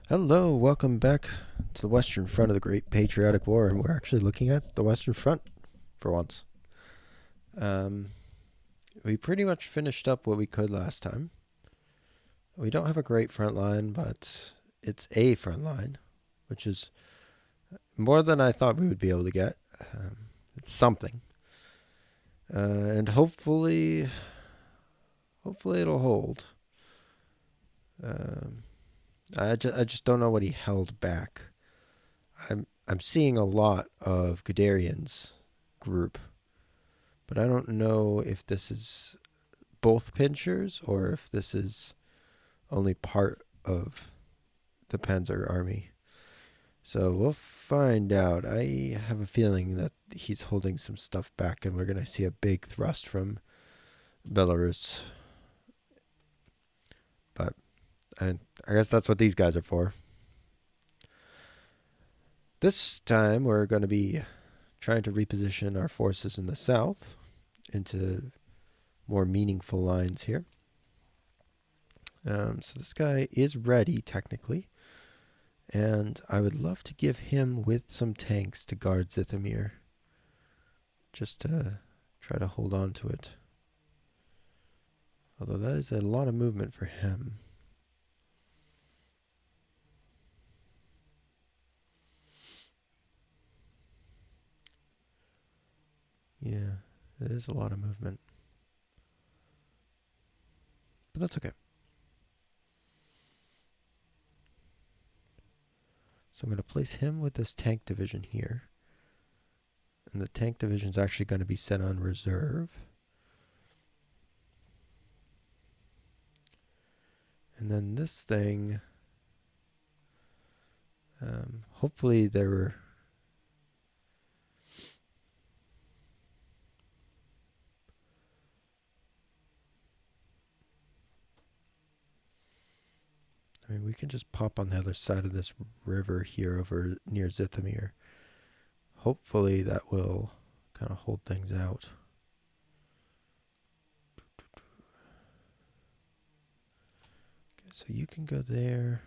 Hello, welcome back to the Western Front of the Great Patriotic War, and we're actually looking at the Western Front for once. Um, we pretty much finished up what we could last time. We don't have a great front line, but it's a front line, which is more than I thought we would be able to get. It's something, and hopefully it'll hold. Um, I just don't know what he held back. I'm seeing a lot of Guderian's group, but I don't know if this is both pinchers or if this is only part of the Panzer army. So we'll find out. I have a feeling that he's holding some stuff back, and we're going to see a big thrust from Belarus. But I guess that's what these guys are for. This time we're going to be trying to reposition our forces in the south into more meaningful lines here. So this guy is ready, technically. And I would love to give him with some tanks to guard Zithomir. Just to try to hold on to it. Although that is a lot of movement for him. Yeah, it is a lot of movement. But that's okay. So I'm going to place him with this tank division here. And the tank division is actually going to be set on reserve. And then this thing, hopefully there were... I mean, we can just pop on the other side of this river here over near Zithomir. Hopefully that will kind of hold things out. Okay, so you can go there.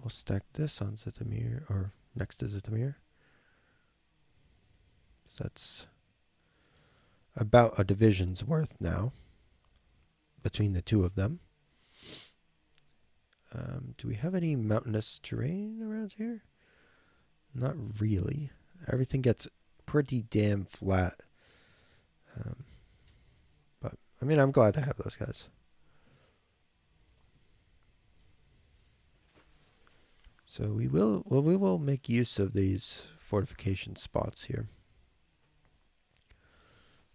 We'll stack this on Zithomir, or next to Zithomir. So that's about a division's worth now between the two of them. Do we have any mountainous terrain around here? Not really. Everything gets pretty damn flat. But I mean, I'm glad to have those guys. So we will make use of these fortification spots here.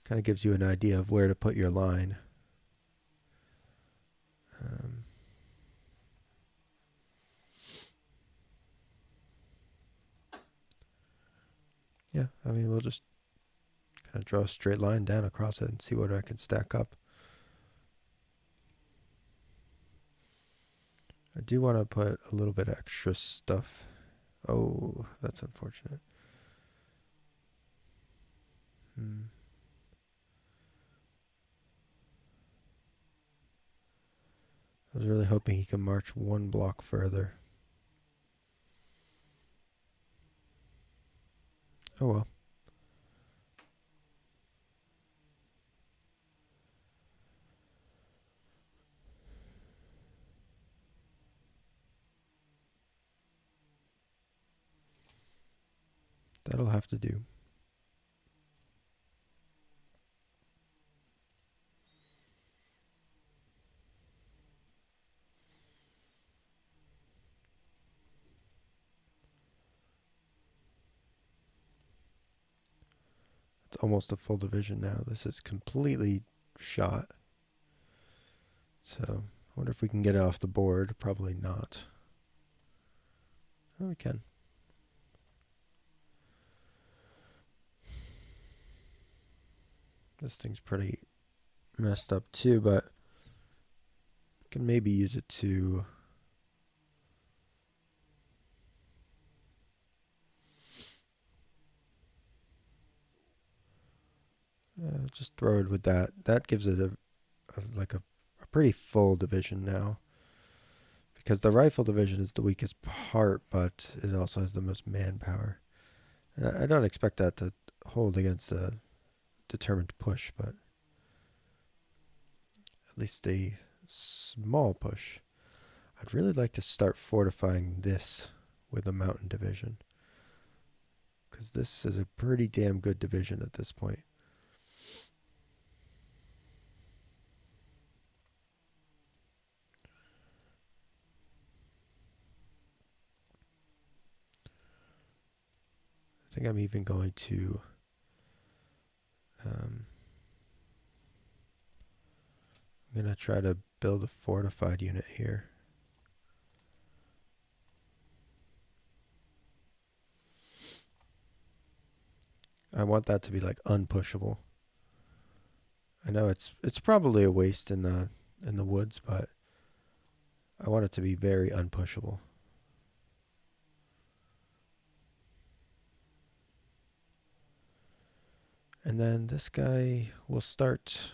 Kind of gives you an idea of where to put your line. Yeah, I mean, we'll just kind of draw a straight line down across it and see what I can stack up. I do want to put a little bit extra stuff. Oh, that's unfortunate. I was really hoping he could march one block further. Oh well. That'll have to do. It's almost a full division now. This is completely shot. So, I wonder if we can get it off the board. Probably not. Oh, we can. This thing's pretty messed up too, but we can maybe use it to... just throw it with that. That gives it a a pretty full division now. Because the rifle division is the weakest part, but it also has the most manpower. And I don't expect that to hold against a determined push, but at least a small push. I'd really like to start fortifying this with a mountain division, because this is a pretty damn good division at this point. I think I'm even going to I'm going to try to build a fortified unit here. I want that to be like unpushable. I know it's probably a waste in the woods, but I want it to be very unpushable. And then this guy will start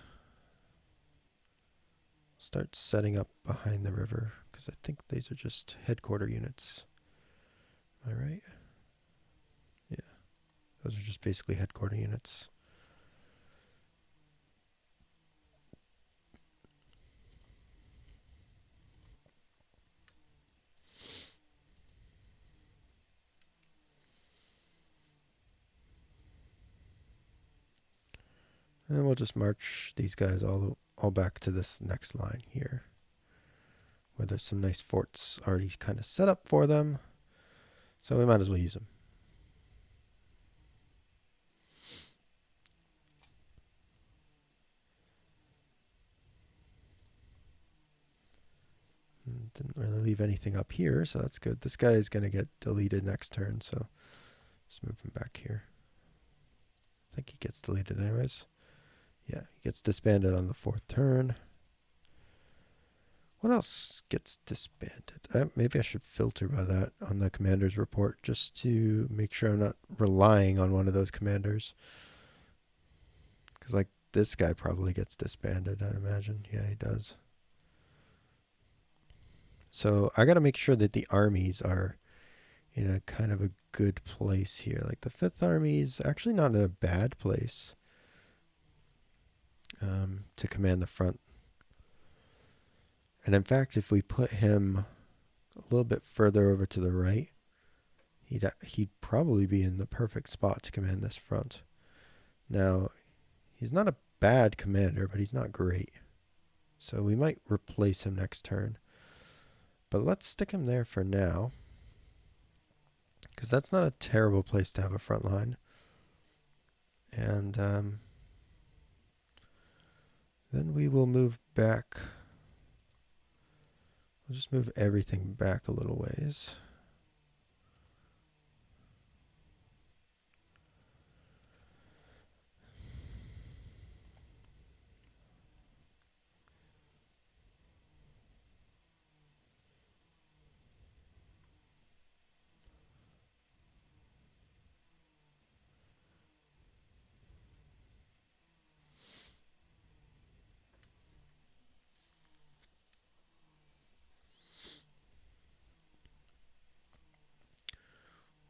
setting up behind the river, because I think these are just headquarter units. Am I right? Yeah, those are just basically headquarter units. And we'll just march these guys all back to this next line here, where there's some nice forts already kind of set up for them. So we might as well use them. Didn't really leave anything up here, so that's good. This guy is going to get deleted next turn, so just move him back here. I think he gets deleted anyways. Yeah, he gets disbanded on the 4th turn. What else gets disbanded? Maybe I should filter by that on the commander's report, just to make sure I'm not relying on one of those commanders. Because like this guy probably gets disbanded, I'd imagine. Yeah, he does. So I got to make sure that the armies are in a kind of a good place here. Like the 5th Army is actually not in a bad place to command the front. And in fact, if we put him a little bit further over to the right, he'd probably be in the perfect spot to command this front. Now, he's not a bad commander, but he's not great. So we might replace him next turn. But let's stick him there for now, because that's not a terrible place to have a front line. And then we will move back. We'll just move everything back a little ways.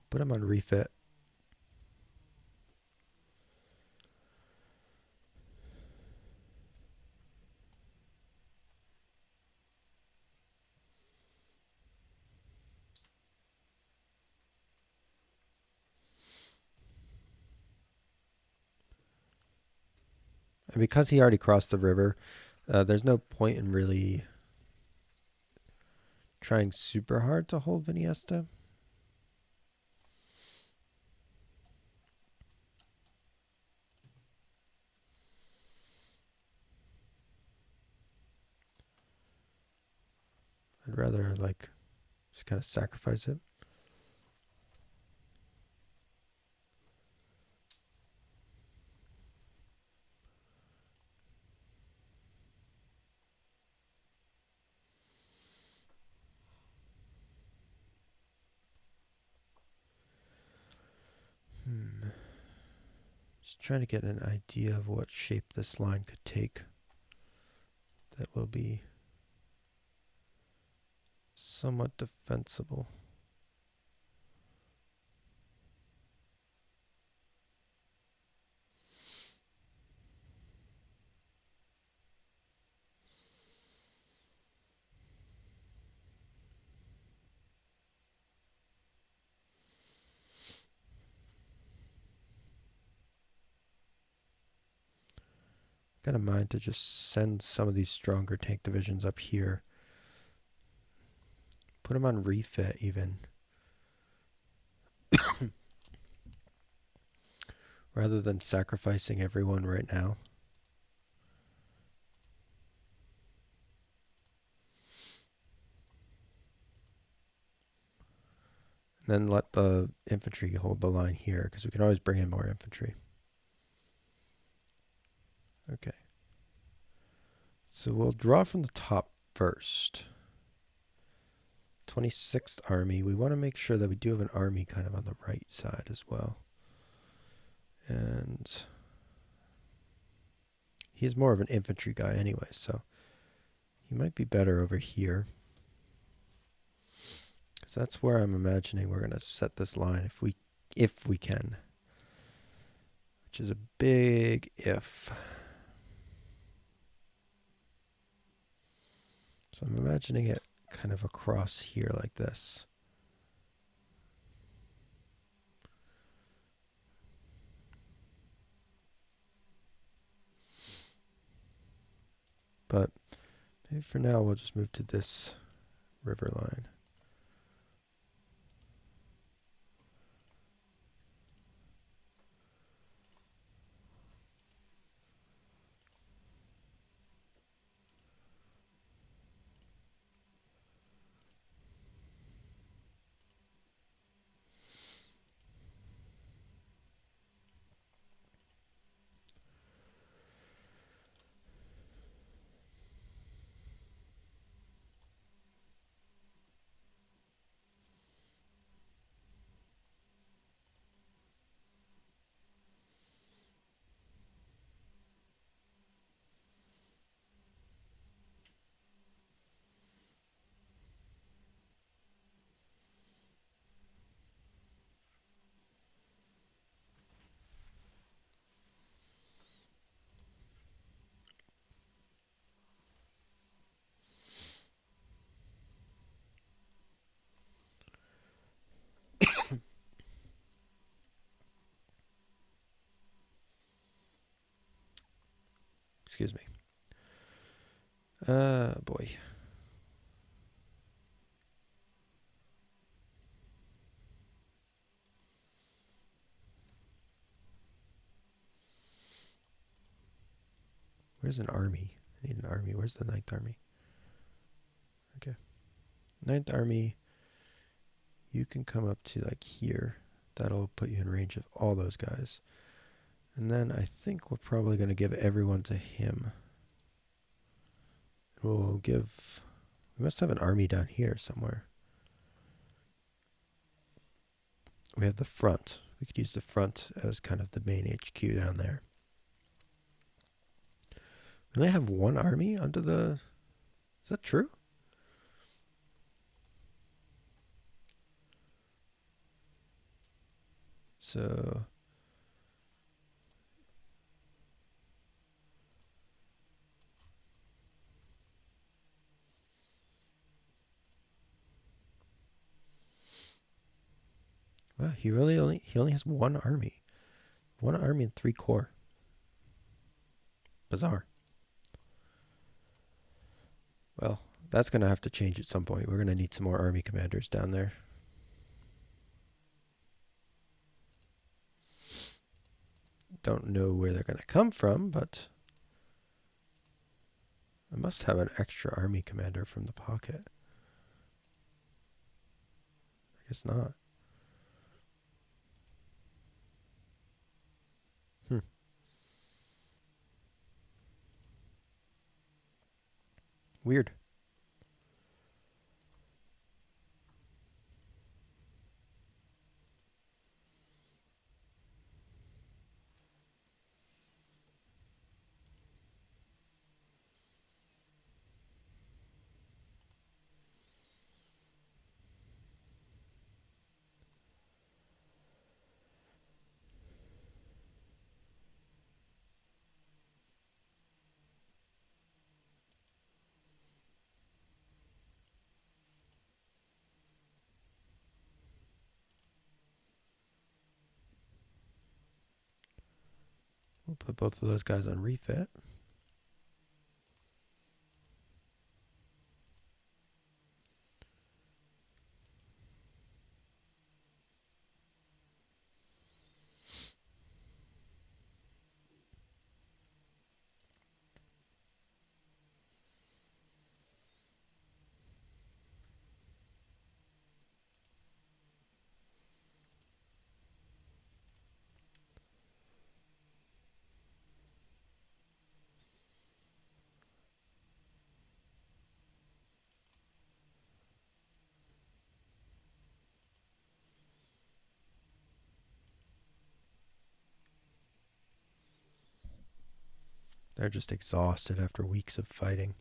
Put him on refit. And because he already crossed the river, there's no point in really trying super hard to hold Viniesta. I'd rather like just kind of sacrifice it. Just trying to get an idea of what shape this line could take. that will be somewhat defensible. Got a mind to just send some of these stronger tank divisions up here. Put them on refit even. Rather than sacrificing everyone right now. And then let the infantry hold the line here, because we can always bring in more infantry. Okay. So we'll draw from the top first. 26th Army. We want to make sure that we do have an army kind of on the right side as well. And he's more of an infantry guy anyway, so he might be better over here. Because that's where I'm imagining we're going to set this line if we can. Which is a big if. So I'm imagining it kind of across here like this. But maybe for now we'll just move to this river line. Excuse me. Boy. Where's an army? I need an army. Where's the 9th Army? Okay. 9th Army, you can come up to like here. That'll put you in range of all those guys. And then I think we're probably going to give everyone to him. We'll give... We must have an army down here somewhere. We have the front. We could use the front as kind of the main HQ down there. We only have one army under the... Is that true? So... Wow, he only has one army. One army and 3 corps. Bizarre. Well, that's going to have to change at some point. We're going to need some more army commanders down there. Don't know where they're going to come from, but I must have an extra army commander from the pocket. I guess not. Weird. We'll put both of those guys on refit. They're just exhausted after weeks of fighting.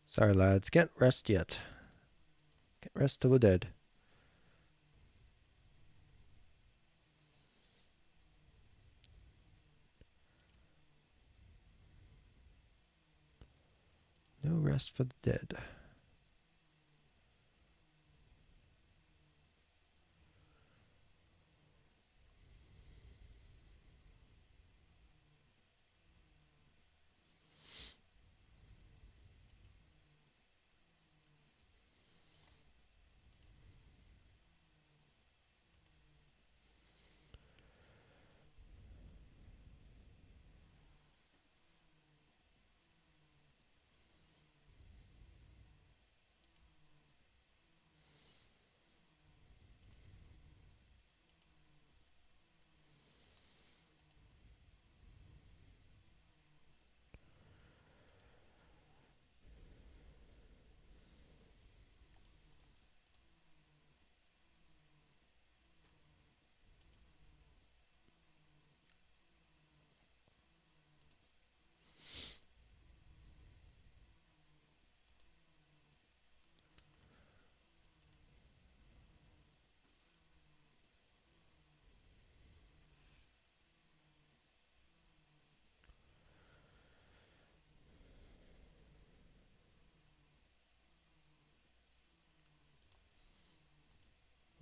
Sorry, lads. Can't rest yet. Can't rest till we're dead. No rest for the dead.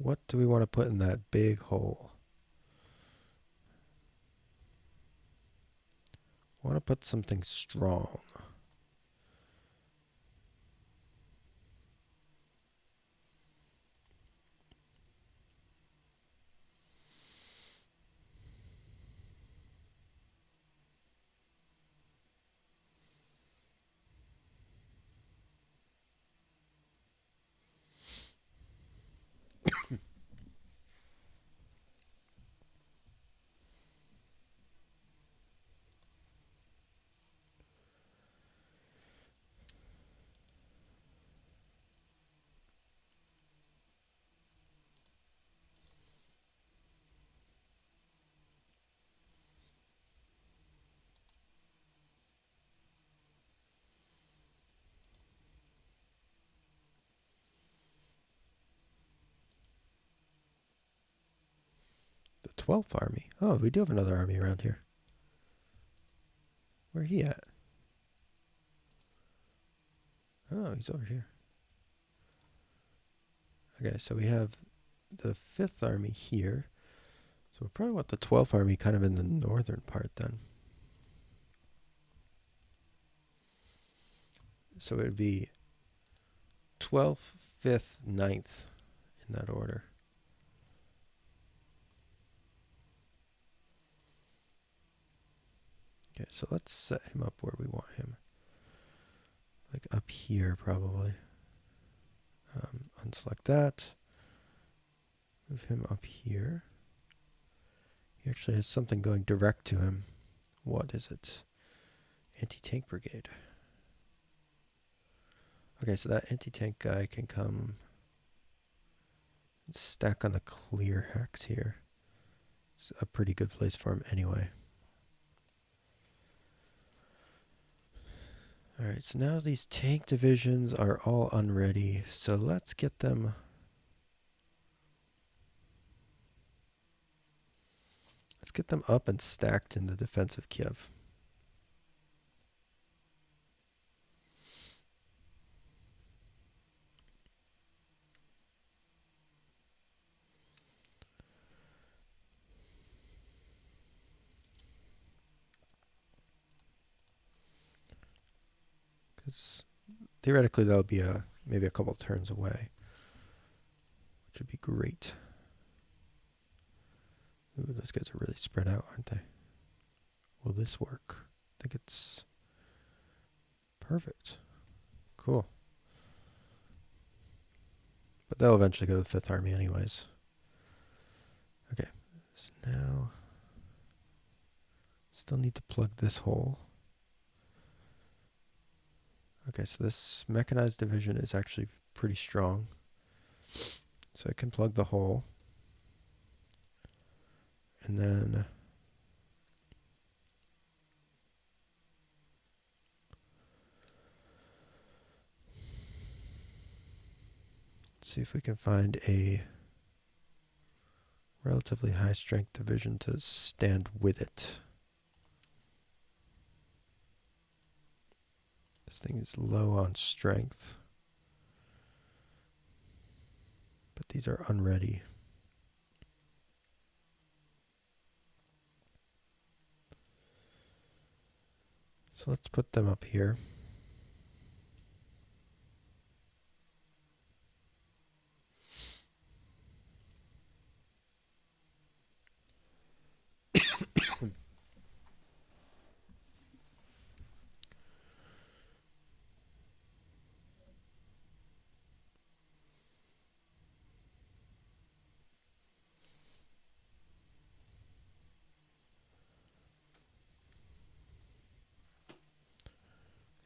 What do we want to put in that big hole? I want to put something strong. The 12th Army. Oh, we do have another army around here. Where he at? Oh, he's over here. Okay, so we have the 5th Army here. So we probably want the 12th Army kind of in the northern part then. So it would be 12th, 5th, 9th in that order. Okay, so let's set him up where we want him. Like up here, probably. Unselect that. Move him up here. He actually has something going direct to him. What is it? Anti-tank brigade. Okay, so that anti-tank guy can come and stack on the clear hex here. It's a pretty good place for him anyway. Alright, so now these tank divisions are all unready, so let's get them... Let's get them up and stacked in the defense of Kiev. Because theoretically that'll be maybe a couple turns away, which would be great. Ooh, those guys are really spread out, aren't they? Will this work? I think it's perfect. Cool. But they'll eventually go to the 5th Army anyways. Okay, so now still need to plug this hole. Okay, so this mechanized division is actually pretty strong. So I can plug the hole. And then see if we can find a relatively high strength division to stand with it. This thing is low on strength. But these are unready. So let's put them up here.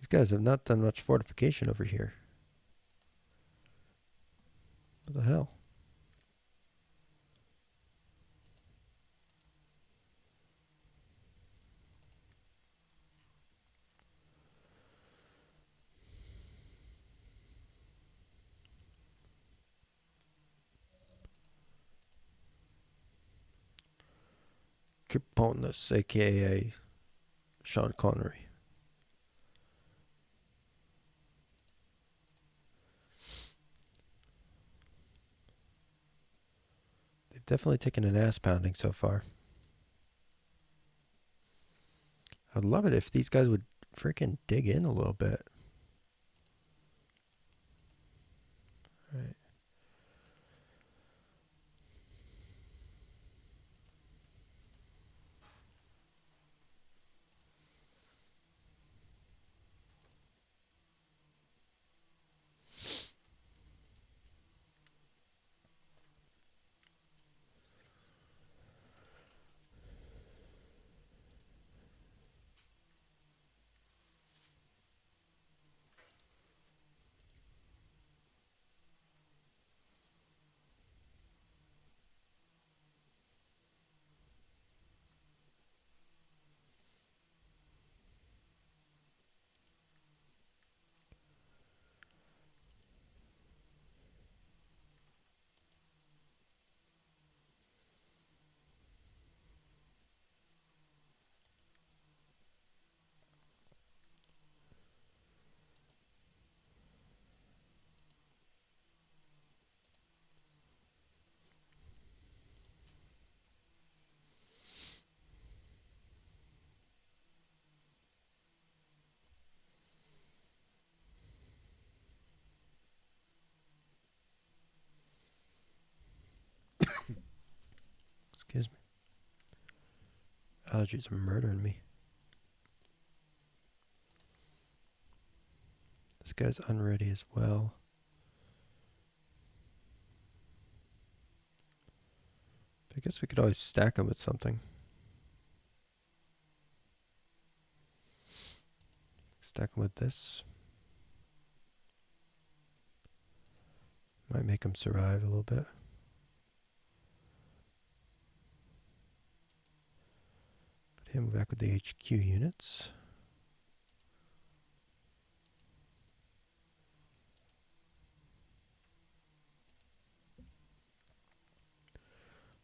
These guys have not done much fortification over here. What the hell? Kiponus, aka Sean Connery. They've definitely taken an ass pounding so far. I'd love it if these guys would freaking dig in a little bit. All right. Excuse me. Allergies are murdering me. This guy's unready as well. I guess we could always stack him with something. Stack him with this. Might make him survive a little bit. Put him back with the HQ units.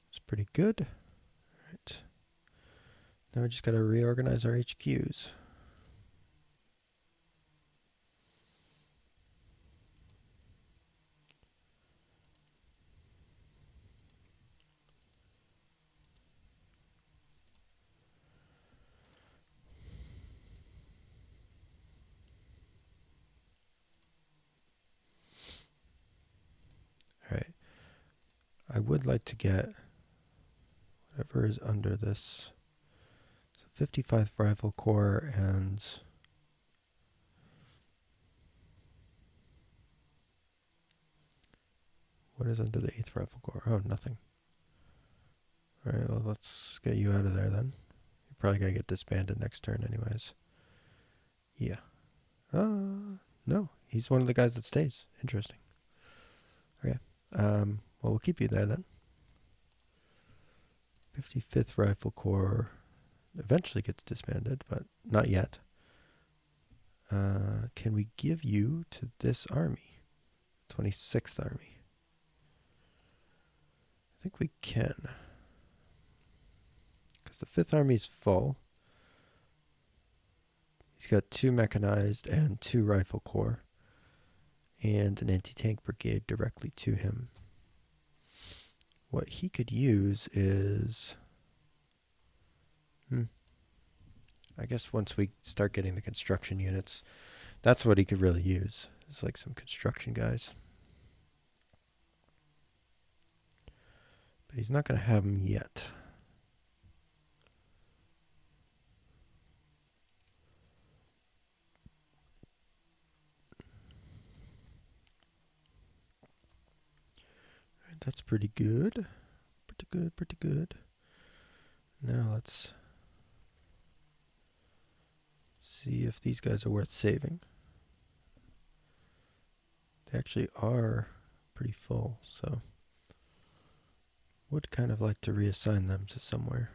It's pretty good. All right. Now we just got to reorganize our HQs. I would like to get whatever is under this. So 55th Rifle Corps and what is under the 8th Rifle Corps? Oh, nothing. Alright, well, let's get you out of there then. You're probably going to get disbanded next turn anyways. Yeah. No, he's one of the guys that stays. Interesting. Okay. Well, we'll keep you there then. 55th Rifle Corps eventually gets disbanded, but not yet. Can we give you to this army? 26th Army. I think we can. Because the 5th Army is full. He's got 2 mechanized and 2 rifle corps. And an anti-tank brigade directly to him. What he could use is... I guess once we start getting the construction units, that's what he could really use. It's like some construction guys. But he's not going to have them yet. Alright, that's pretty good. Pretty good. Now let's see if these guys are worth saving. They actually are pretty full, so would kind of like to reassign them to somewhere.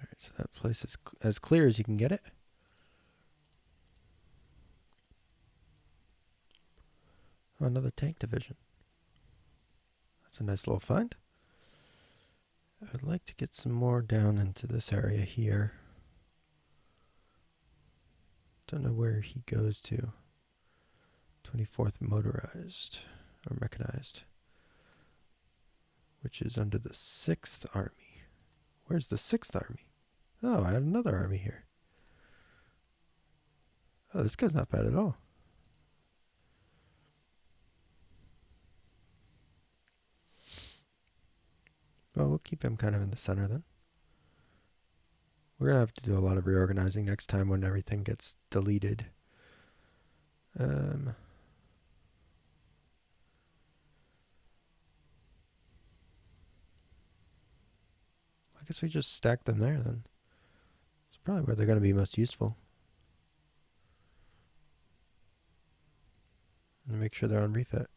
Alright, so that place is as clear as you can get it. Oh, another tank division. That's a nice little find. I'd like to get some more down into this area here. Don't know where he goes to. 24th motorized or mechanized, which is under the 6th Army. Where's the 6th Army? Oh, I had another army here. Oh, this guy's not bad at all. Well, we'll keep him kind of in the center then. We're going to have to do a lot of reorganizing next time when everything gets deleted. I guess we just stack them there then. It's probably where they're going to be most useful. And make sure they're on refit.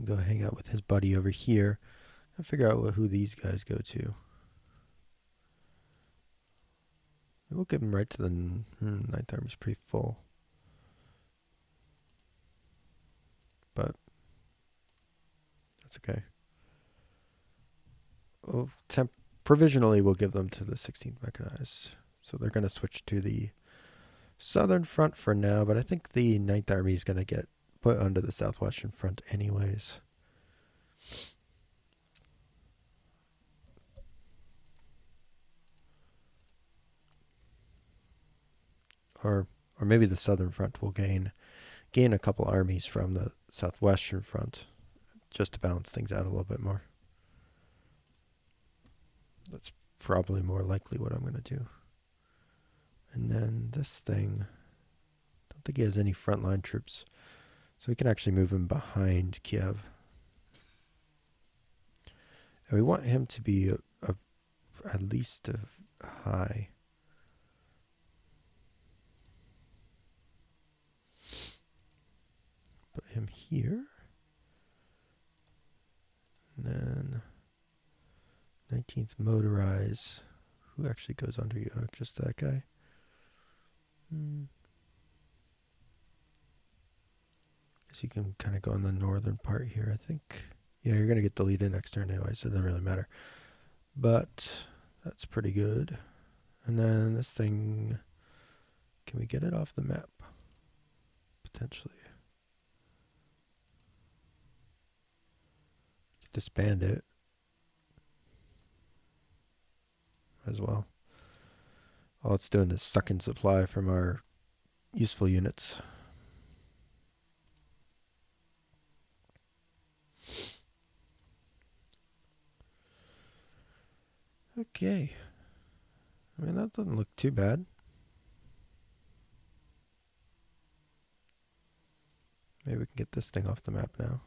Go hang out with his buddy over here and figure out who these guys go to. We'll give him right to the 9th Army's pretty full. But that's okay. Oh, provisionally we'll give them to the 16th Mechanized. So they're going to switch to the Southern Front for now, but I think the 9th Army is going to get put under the Southwestern Front anyways. Or maybe the Southern Front will gain a couple armies from the Southwestern Front just to balance things out a little bit more. That's probably more likely what I'm going to do. And then this thing, don't don't think he has any frontline troops. So we can actually move him behind Kiev. And we want him to be at least a high. Put him here. And then 19th motorize. Who actually goes under you? Just that guy? Guess you can kind of go on the northern part here, I think. Yeah, you're going to get the lead in next turn anyway, so it doesn't really matter. But that's pretty good. And then this thing, can we get it off the map? Potentially. Disband it as well. All it's doing is sucking supply from our useful units. Okay. I mean, that doesn't look too bad. Maybe we can get this thing off the map now.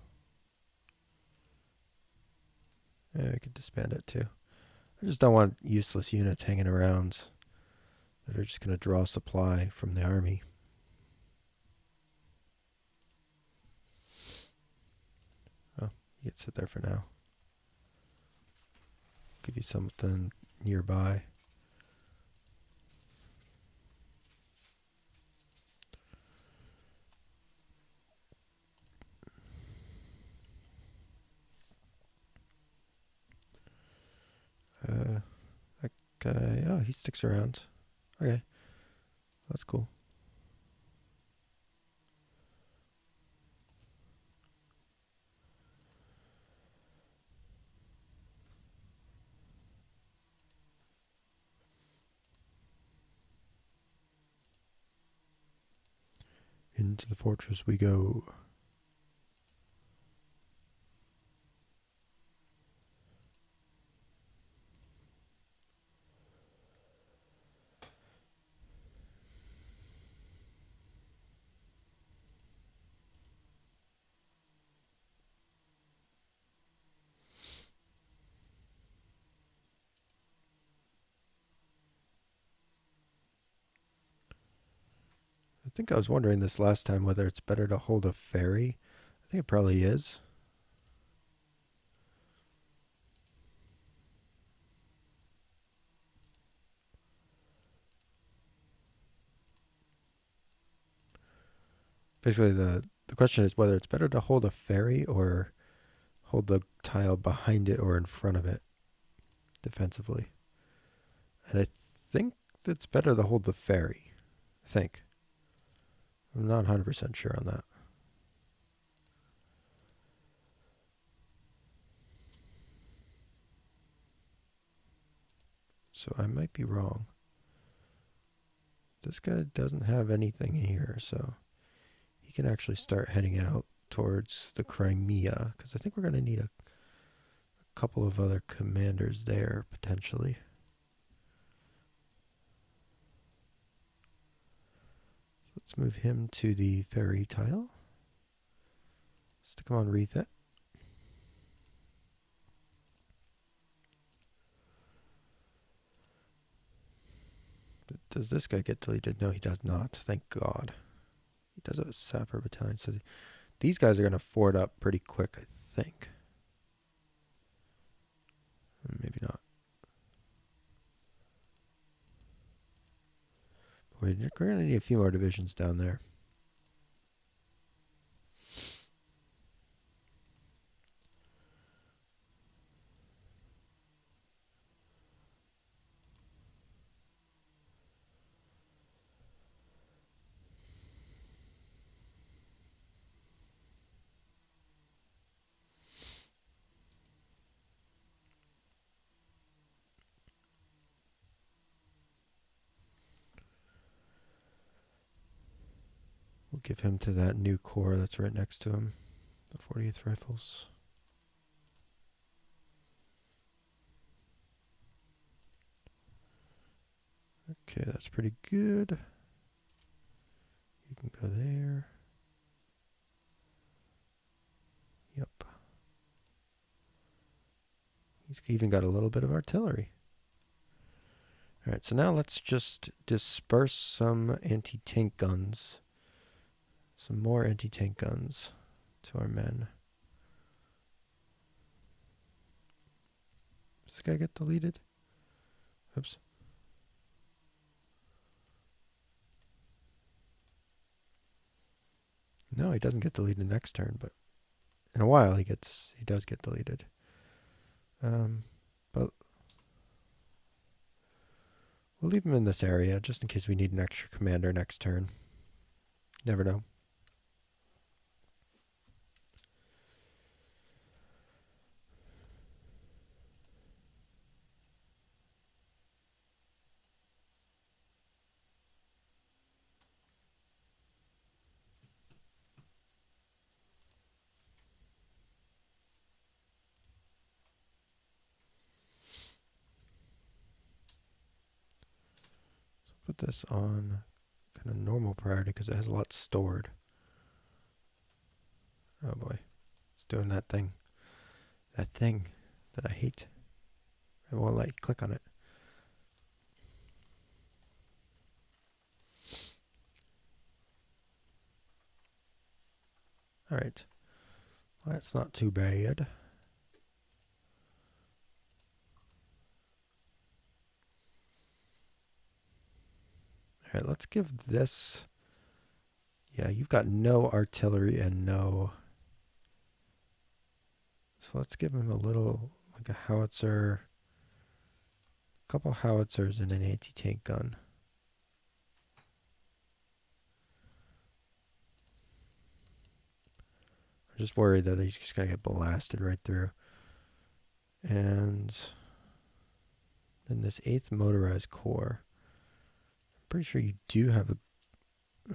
Yeah, we could disband it too. I just don't want useless units hanging around that are just going to draw supply from the army. Oh, you can sit there for now. Give you something nearby. That guy, oh, he sticks around. Okay, that's cool. Into the fortress we go. I think I was wondering this last time whether it's better to hold a ferry. I think it probably is. Basically, the question is whether it's better to hold a ferry or hold the tile behind it or in front of it defensively. And I think it's better to hold the ferry. I think. I'm not 100% sure on that. So I might be wrong. This guy doesn't have anything here, so he can actually start heading out towards the Crimea, because I think we're going to need a couple of other commanders there, potentially. Let's move him to the ferry tile. Stick him on refit. Does this guy get deleted? No, he does not. Thank God. He does have a sapper battalion. So these guys are going to ford up pretty quick, I think. Maybe not. We're going to need a few more divisions down there. We'll give him to that new corps that's right next to him, the 40th Rifles. Okay, that's pretty good. You can over there. Yep. He's even got a little bit of artillery. All right, so now let's just disperse some anti-tank guns. Some more anti-tank guns to our men. Does this guy get deleted? Oops. No, he doesn't get deleted next turn, but in a while he does get deleted. But we'll leave him in this area just in case we need an extra commander next turn. Never know. Put this on kind of normal priority because it has a lot stored. Oh boy, it's doing that thing. That thing that I hate. I won't like click on it. All right, well, that's not too bad. All right, let's give this. Yeah, you've got no artillery and no. So let's give him a little, like a howitzer, a couple howitzers and an anti-tank gun. I'm just worried that he's just going to get blasted right through. And then this 8th motorized corps. I'm pretty sure you do have a.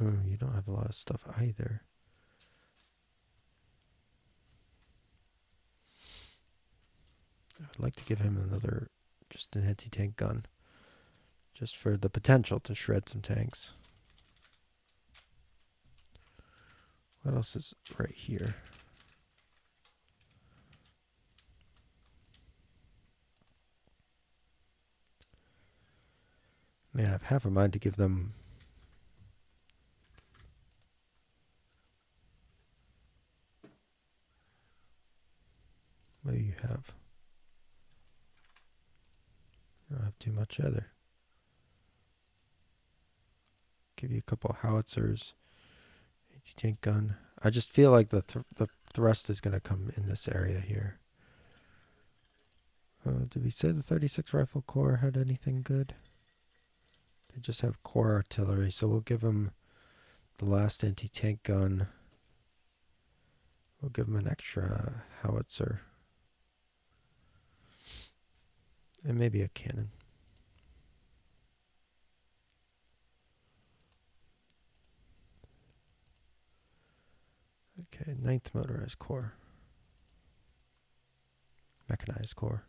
Oh, you don't have a lot of stuff either. I would like to give him another, just an anti-tank gun. Just for the potential to shred some tanks. What else is right here? Man, I have half a mind to give them. What do you have? You don't have too much either. Give you a couple of howitzers, anti-tank gun. I just feel like the thrust is going to come in this area here. Did we say the 36 Rifle Corps had anything good? They just have core artillery, so we'll give them the last anti-tank gun. We'll give them an extra howitzer. And maybe a cannon. Okay, 9th Motorized Corps. Mechanized Corps.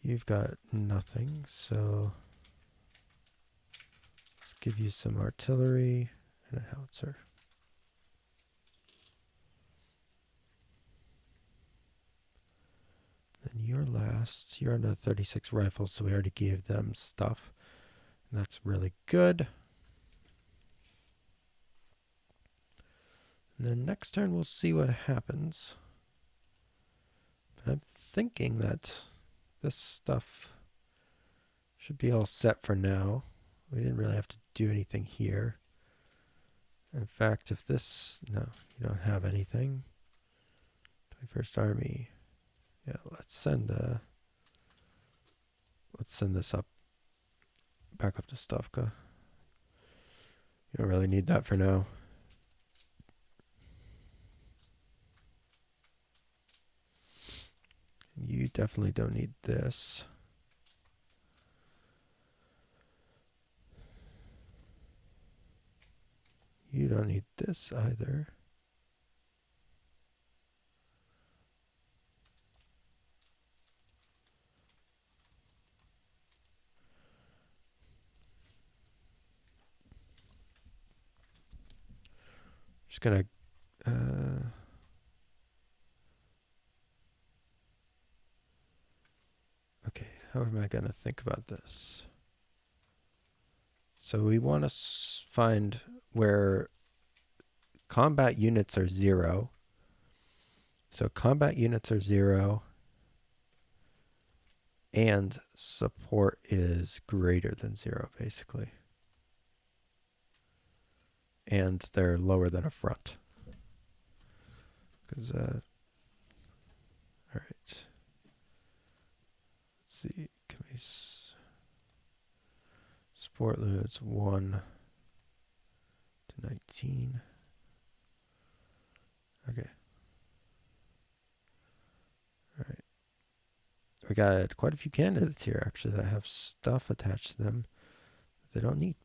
You've got nothing, so let's give you some artillery and a howitzer. Then you're last. You're under 36 rifles, so we already gave them stuff. And that's really good. And then next turn we'll see what happens. But I'm thinking that this stuff should be all set for now. We didn't really have to do anything here. In fact, if this... No, you don't have anything. 21st Army. Yeah, let's send this up. Back up to Stavka. You don't really need that for now. You definitely don't need this. You don't need this either. Just gonna uh, okay, how am I gonna think about this? So we want to find where combat units are 0. So combat units are 0 and support is greater than 0, basically. And they're lower than a front. Because, all right. Let's see. Can we support limits 1 to 19. Okay. All right. We got quite a few candidates here, actually, that have stuff attached to them that they don't need.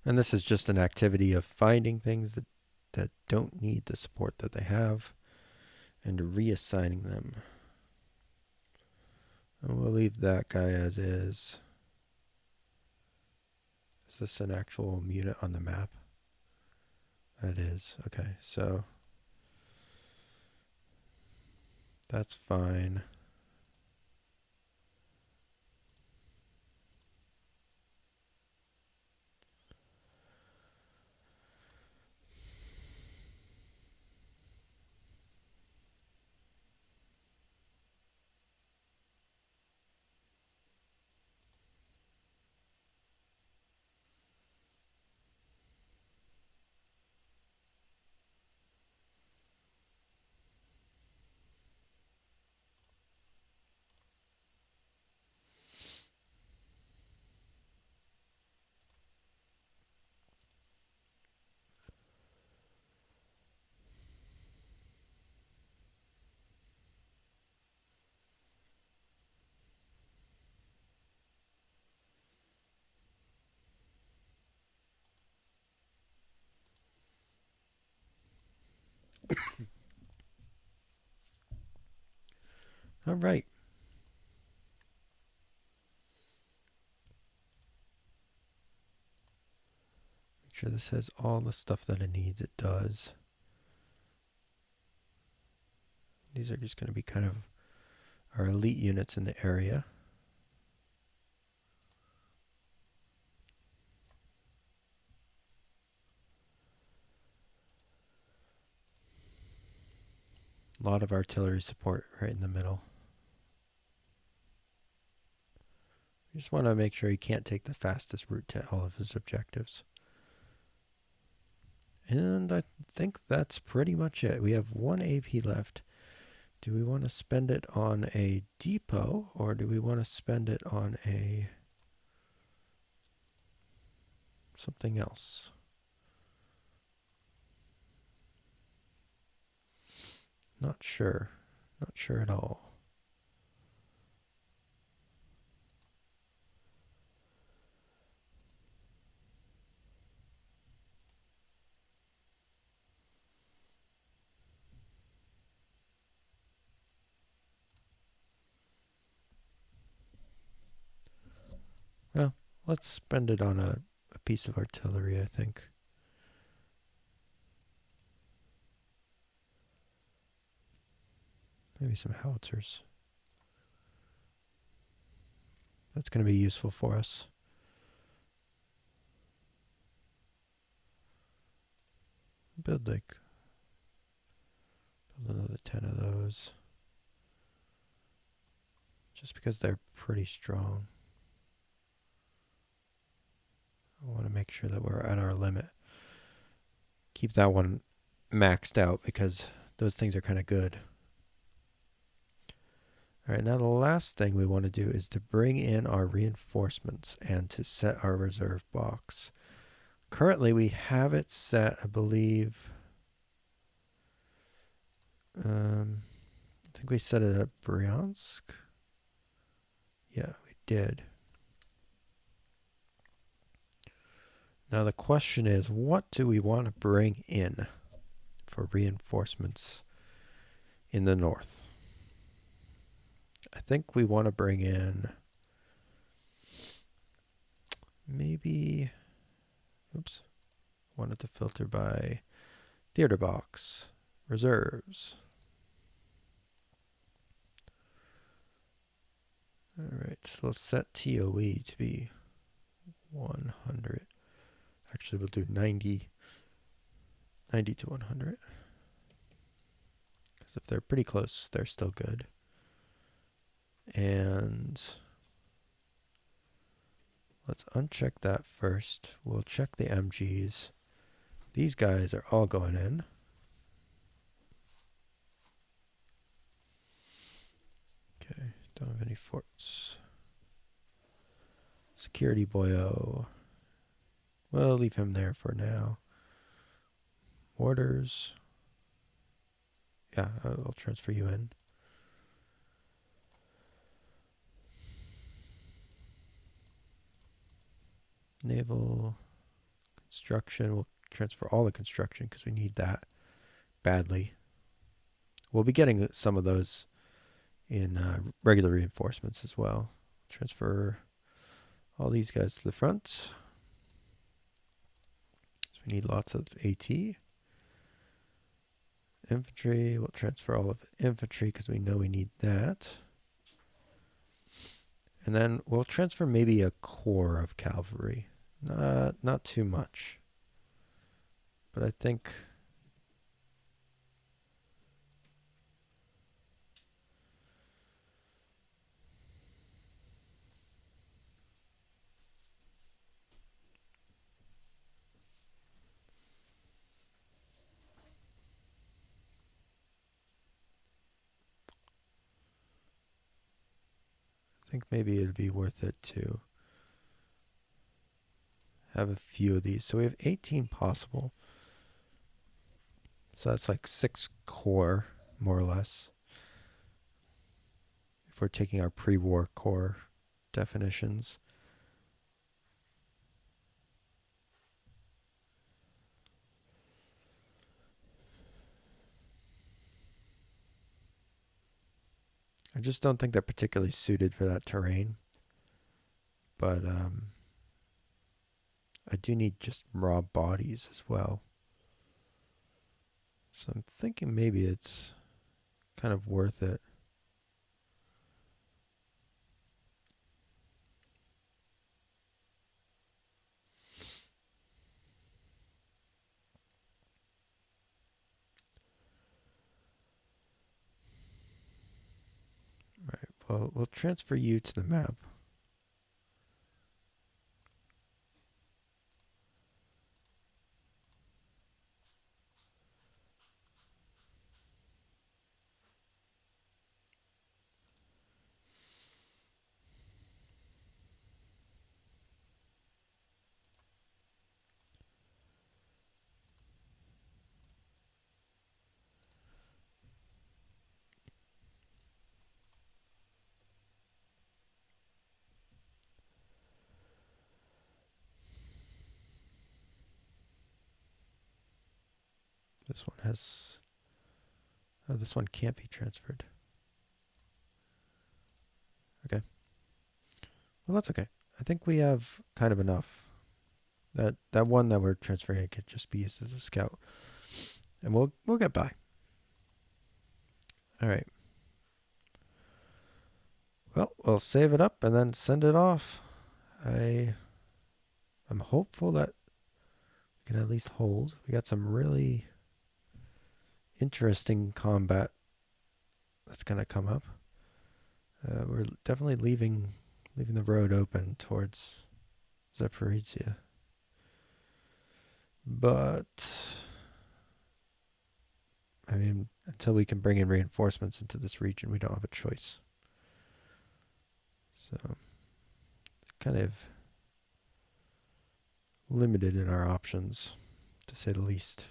And this is just an activity of finding things that don't need the support that they have and reassigning them. And we'll leave that guy as is. Is this an actual unit on the map? That is. Okay, so that's fine. All right. Make sure this has all the stuff that it needs. It does. These are just going to be kind of our elite units in the area. lot of artillery support right in the middle. We just want to make sure he can't take the fastest route to all of his objectives. And I think that's pretty much it. We have 1 AP left. Do we want to spend it on a depot, or do we want to spend it on a something else? Not sure. Not sure at all. Well, let's spend it on a piece of artillery, I think. Maybe some howitzers. That's going to be useful for us. Build another 10 of those. Just because they're pretty strong. I want to make sure that we're at our limit. Keep that one maxed out because those things are kind of good. All right, now the last thing we want to do is to bring in our reinforcements and to set our reserve box. Currently, we have it set, I believe. I think we set it at Bryansk. Yeah, we did. Now the question is, what do we want to bring in for reinforcements in the north? I think we want to bring in maybe, oops, wanted to filter by theater box, reserves. All right, so let's set TOE to be 100. Actually, we'll do 90 to 100. Because if they're pretty close, they're still good. And let's uncheck that first. We'll check the MGs. These guys are all going in. Okay, don't have any forts. Security boyo. We'll leave him there for now. Mortars. Yeah, I'll transfer you in. Naval construction. We'll transfer all the construction because we need that badly. We'll be getting some of those in regular reinforcements as well. Transfer all these guys to the front. So we need lots of AT. Infantry, we'll transfer all of infantry because we know we need that. And then we'll transfer maybe a corps of cavalry. Not too much. But I think maybe it'd be worth it to have a few of these. So we have 18 possible. So that's like 6 corps, more or less. If we're taking our pre-war corps definitions. I just don't think they're particularly suited for that terrain. But I do need just raw bodies as well. So I'm thinking maybe it's kind of worth it. Well, we'll transfer you to the map. This one has... Oh, this one can't be transferred. Okay. Well, that's okay. I think we have kind of enough. That one that we're transferring could just be used as a scout. And we'll get by. All right. Well, we'll save it up and then send it off. I'm hopeful that we can at least hold. We got some really interesting combat that's going to come up. We're definitely leaving the road open towards Zaporizhia. But, I mean, until we can bring in reinforcements into this region, we don't have a choice. So, kind of limited in our options, to say the least.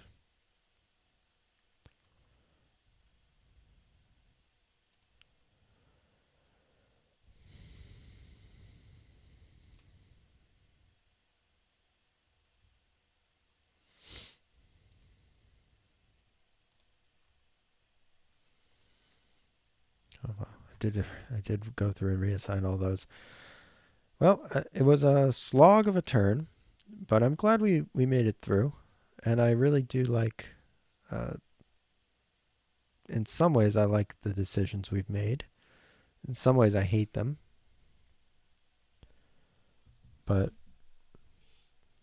Oh, wow. I did go through and reassign all those. Well, it was a slog of a turn, but I'm glad we made it through. And I really do like, in some ways, I like the decisions we've made. In some ways, I hate them. But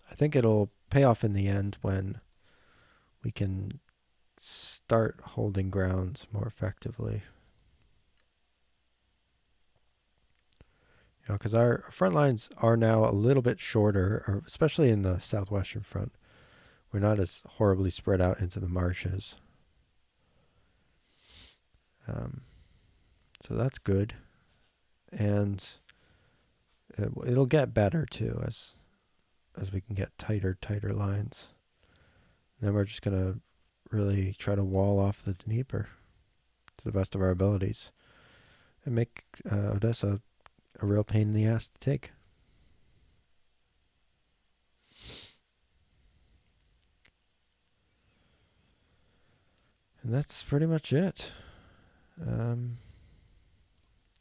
I think it'll pay off in the end when we can start holding ground more effectively. You know, because our front lines are now a little bit shorter, especially in the southwestern front. We're not as horribly spread out into the marshes. So that's good. And it'll get better too as we can get tighter lines. And then we're just going to really try to wall off the Dnieper to the best of our abilities and make Odessa a real pain in the ass to take. And that's pretty much it.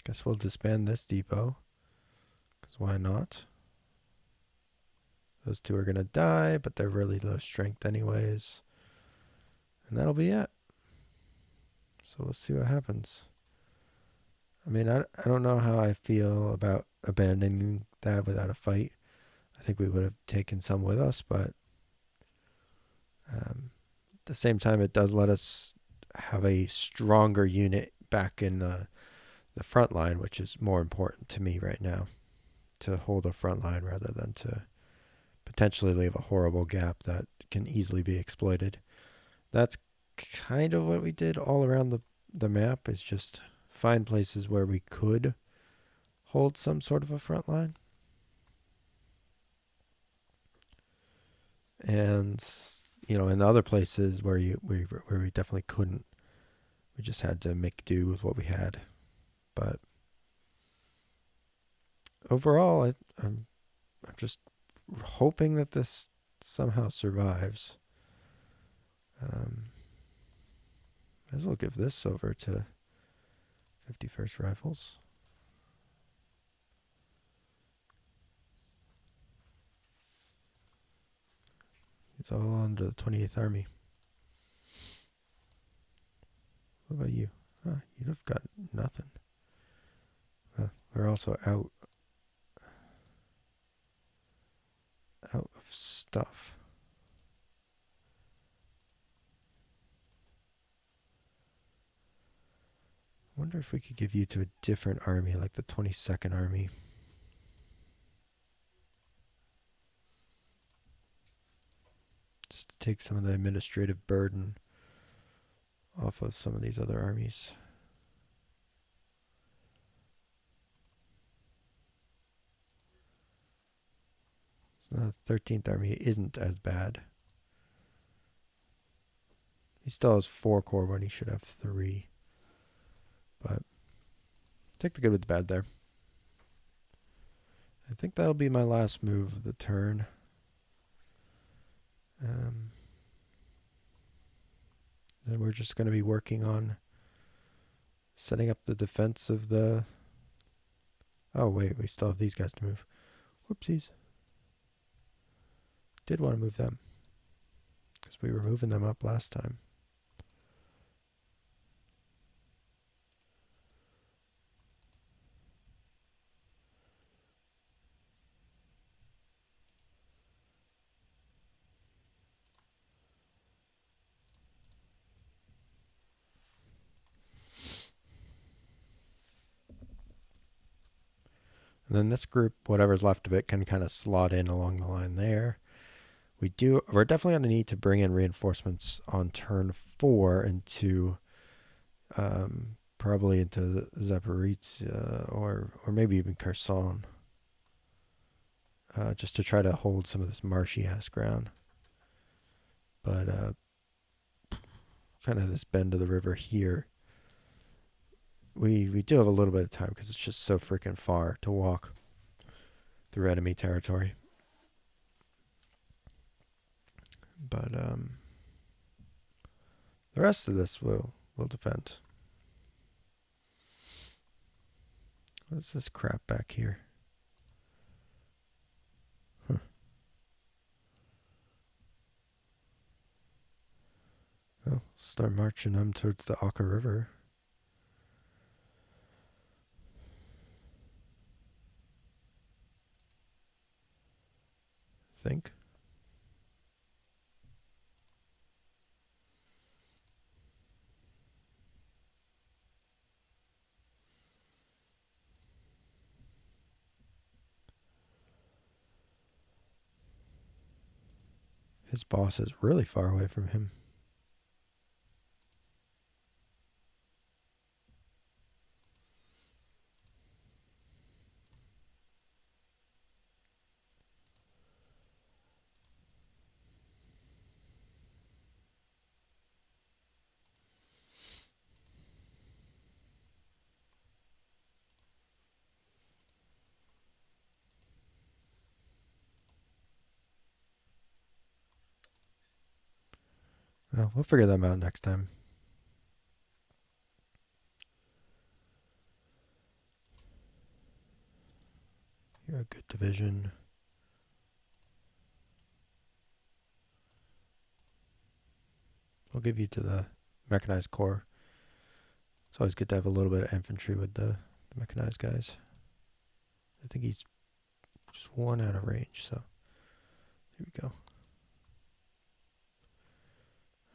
Guess we'll disband this depot, because why not? Those two are going to die, but they're really low strength anyways. And that'll be it. So we'll see what happens. I mean, I don't know how I feel about abandoning that without a fight. I think we would have taken some with us, but at the same time, it does let us have a stronger unit back in the front line, which is more important to me right now, to hold a front line rather than to potentially leave a horrible gap that can easily be exploited. That's kind of what we did all around the map, is just find places where we could hold some sort of a front line. And, you know, in the other places where we definitely couldn't, we just had to make do with what we had. But overall, I'm just hoping that this somehow survives. Might as well give this over to 51st Rifles. It's all under the 28th Army. What about you? You'd have got nothing. We're also out of stuff. Wonder if we could give you to a different army, like the 22nd Army. Just to take some of the administrative burden off of some of these other armies. So the 13th Army isn't as bad. He still has 4 corps when he should have 3. But take the good with the bad there. I think that'll be my last move of the turn. Then we're just going to be working on setting up the defense of the... Oh, wait, we still have these guys to move. Whoopsies. Did want to move them, because we were moving them up last time. And then this group, whatever's left of it, can kind of slot in along the line there. We're definitely going to need to bring in reinforcements on turn 4 into probably into Zaporizhzhia or maybe even Kherson, just to try to hold some of this marshy ass ground. But kind of this bend of the river here, we do have a little bit of time because it's just so freaking far to walk through enemy territory. But the rest of this we'll defend. What is this crap back here? Huh. Well, start marching them towards the Oka River. I think. His boss is really far away from him. Well, we'll figure them out next time. You're a good division. We'll give you to the mechanized corps. It's always good to have a little bit of infantry with the mechanized guys. I think he's just 1 out of range, so here we go.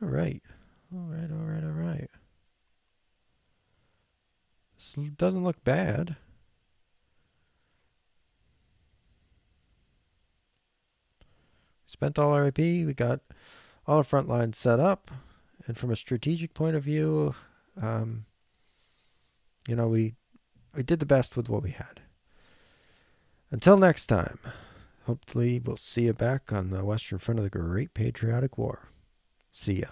All right. This doesn't look bad. Spent all our AP. We got all our front lines set up. And from a strategic point of view, we did the best with what we had. Until next time, hopefully we'll see you back on the Western Front of the Great Patriotic War. See ya.